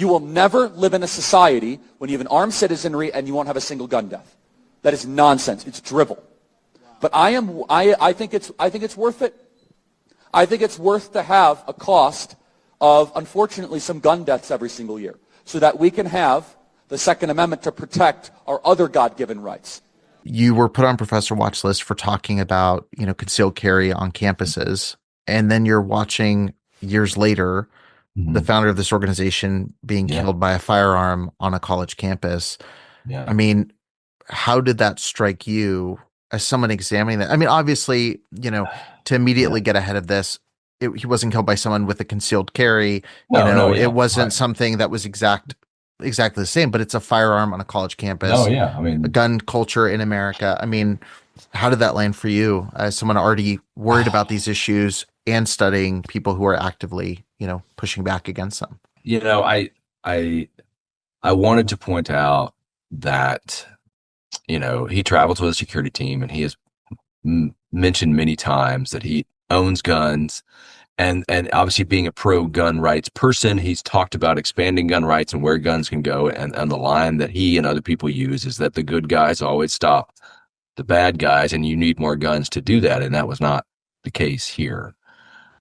You will never live in a society when you have an armed citizenry and you won't have a single gun death. That is nonsense. It's drivel. But I think it's worth it. I think it's worth to have a cost of, unfortunately, some gun deaths every single year so that we can have the Second Amendment to protect our other God-given rights. You were put on Professor Watch list for talking about, concealed carry on campuses. And then you're watching years later, the founder of this organization being killed by a firearm on a college campus. Yeah. I mean, how did that strike you as someone examining that? I mean, obviously, to immediately get ahead of this, he wasn't killed by someone with a concealed carry. It wasn't something that was exactly the same, but it's a firearm on a college campus. Oh yeah. I mean, a gun culture in America. I mean, how did that land for you as someone already worried about these issues and studying people who are actively, pushing back against them? I wanted to point out that, he travels with a security team, and he has mentioned many times that he owns guns. And obviously being a pro-gun rights person, he's talked about expanding gun rights and where guns can go. And the line that he and other people use is that the good guys always stop the bad guys, and you need more guns to do that. And that was not the case here.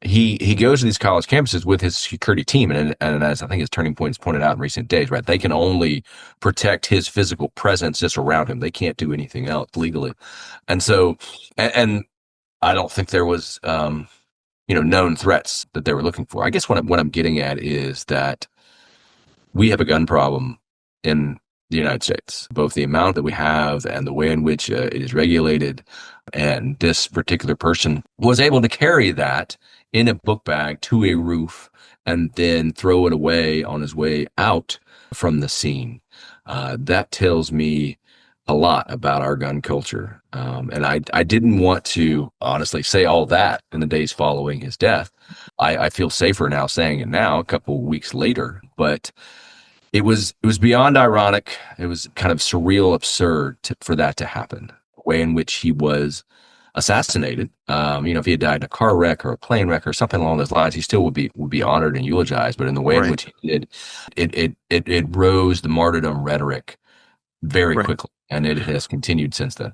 He goes to these college campuses with his security team, and as I think his Turning Point has pointed out in recent days, right, they can only protect his physical presence just around him. They can't do anything else legally. And so, and I don't think there was, known threats that they were looking for. I guess what I'm getting at is that we have a gun problem in the United States, both the amount that we have and the way in which it is regulated. And this particular person was able to carry that in a book bag to a roof and then throw it away on his way out from the scene. That tells me a lot about our gun culture. And I didn't want to honestly say all that in the days following his death. I feel safer now saying it now, a couple of weeks later, but it was beyond ironic. It was kind of surreal, absurd for that to happen. The way in which he was assassinated. If he had died in a car wreck or a plane wreck or something along those lines, he still would be honored and eulogized. But in the way in which he did, it rose the martyrdom rhetoric very quickly, and it has continued since then.